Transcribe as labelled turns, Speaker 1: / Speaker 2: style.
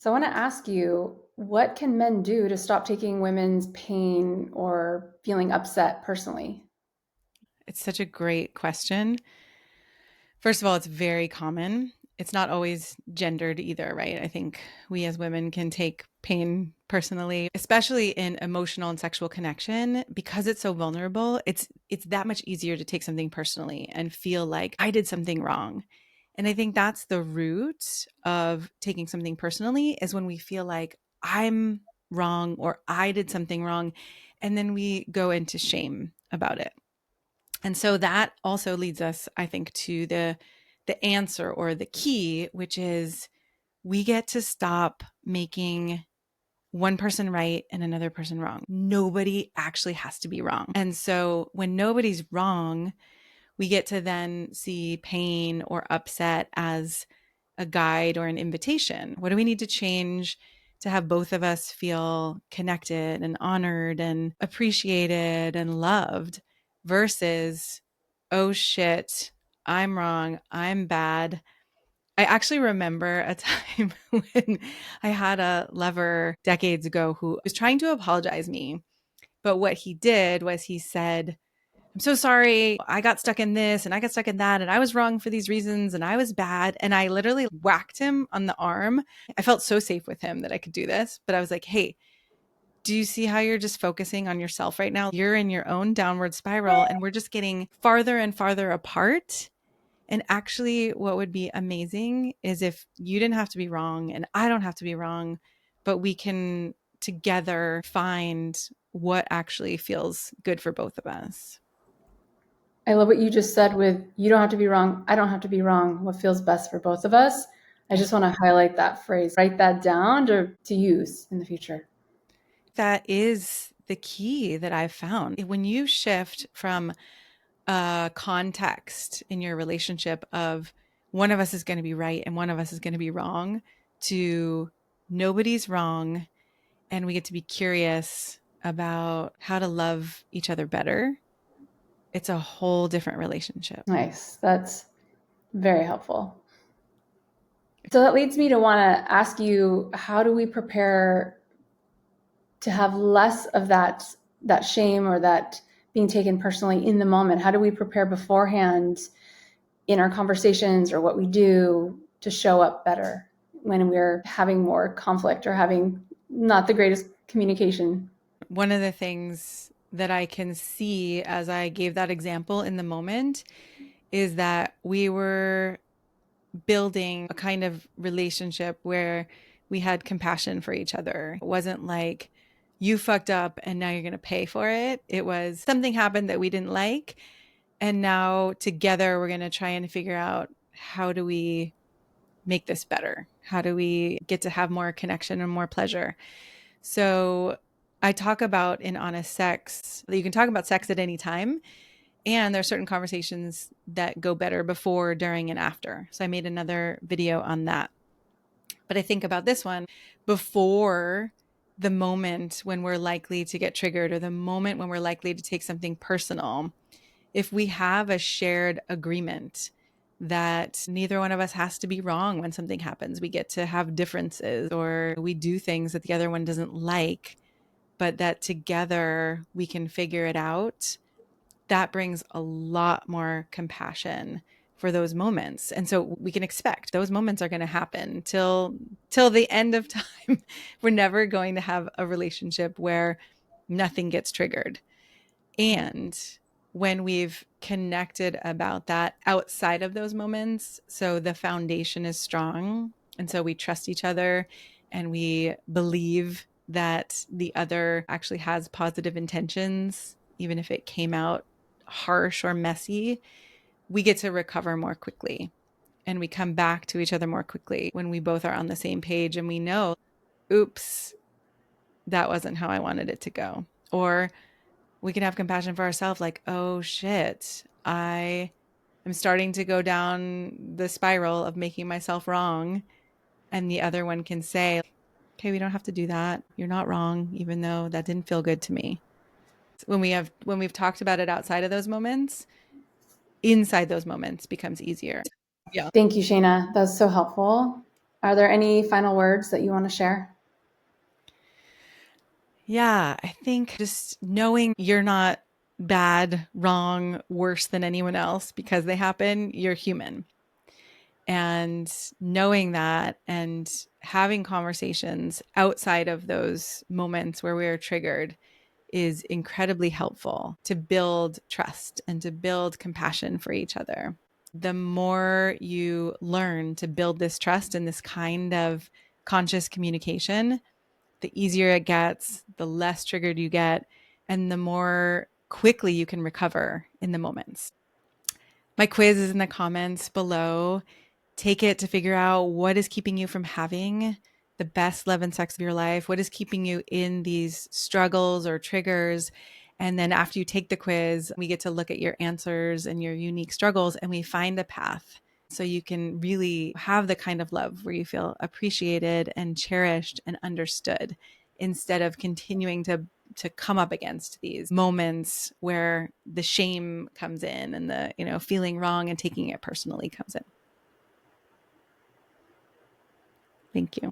Speaker 1: So I want to ask you, what can men do to stop taking women's pain or feeling upset personally?
Speaker 2: It's such a great question. First of all, it's very common. It's not always gendered either, right? I think we as women can take pain personally, especially in emotional and sexual connection because it's so vulnerable. It's that much easier to take something personally and feel like I did something wrong. And I think that's the root of taking something personally is when we feel like I'm wrong or I did something wrong and then we go into shame about it. And so that also leads us, I think, to the answer or the key, which is we get to stop making one person right and another person wrong. Nobody actually has to be wrong. And so when nobody's wrong, we get to then see pain or upset as a guide or an invitation. What do we need to change to have both of us feel connected and honored and appreciated and loved versus, oh shit, I'm wrong, I'm bad. I actually remember a time when I had a lover decades ago who was trying to apologize me. But what he did was he said, I'm so sorry. I got stuck in this and I got stuck in that. And I was wrong for these reasons and I was bad. And I literally whacked him on the arm. I felt so safe with him that I could do this. But I was like, hey, do you see how you're just focusing on yourself right now? You're in your own downward spiral and we're just getting farther and farther apart. And actually, what would be amazing is if you didn't have to be wrong and I don't have to be wrong, but we can together find what actually feels good for both of us.
Speaker 1: I love what you just said with you don't have to be wrong, I don't have to be wrong, what feels best for both of us. I
Speaker 2: Yeah.
Speaker 1: just want to highlight that phrase, write that down to use in the future.
Speaker 2: That is the key that I've found. When you shift from a context in your relationship of one of us is going to be right and one of us is going to be wrong to nobody's wrong and we get to be curious about how to love each other better, it's a whole different relationship.
Speaker 1: Nice. That's very helpful. So that leads me to want to ask you, how do we prepare to have less of that shame or that being taken personally in the moment? How do we prepare beforehand in our conversations or what we do to show up better when we're having more conflict or having not the greatest communication?
Speaker 2: One of the things that I can see as I gave that example in the moment is that we were building a kind of relationship where we had compassion for each other. It wasn't like you fucked up and now you're going to pay for it. It was something happened that we didn't like. And now together we're going to try and figure out how do we make this better? How do we get to have more connection and more pleasure? So I talk about in Honest Sex that you can talk about sex at any time. And there are certain conversations that go better before, during, and after. So I made another video on that. But I think about this one before the moment when we're likely to get triggered or the moment when we're likely to take something personal. If we have a shared agreement that neither one of us has to be wrong when something happens, we get to have differences or we do things that the other one doesn't like, but that together we can figure it out, that brings a lot more compassion for those moments. And so we can expect those moments are going to happen till the end of time. We're never going to have a relationship where nothing gets triggered. And when we've connected about that outside of those moments, so the foundation is strong. And so we trust each other and we believe that the other actually has positive intentions, even if it came out harsh or messy, we get to recover more quickly and we come back to each other more quickly when we both are on the same page and we know, oops, that wasn't how I wanted it to go. Or we can have compassion for ourselves like, oh shit, I am starting to go down the spiral of making myself wrong. And the other one can say, okay, we don't have to do that. You're not wrong, even though that didn't feel good to me. When we've talked about it outside of those moments, inside those moments becomes easier. Yeah.
Speaker 1: Thank you, Shana. That's so helpful. Are there any final words that you want to share?
Speaker 2: Yeah, I think just knowing you're not bad, wrong, worse than anyone else because they happen, you're human. And knowing that and having conversations outside of those moments where we are triggered is incredibly helpful to build trust and to build compassion for each other. The more you learn to build this trust and this kind of conscious communication, the easier it gets, the less triggered you get, and the more quickly you can recover in the moments. My quiz is in the comments below. Take it to figure out what is keeping you from having the best love and sex of your life. What is keeping you in these struggles or triggers? And then after you take the quiz, we get to look at your answers and your unique struggles and we find a path so you can really have the kind of love where you feel appreciated and cherished and understood instead of continuing to come up against these moments where the shame comes in and the, feeling wrong and taking it personally comes in. Thank you.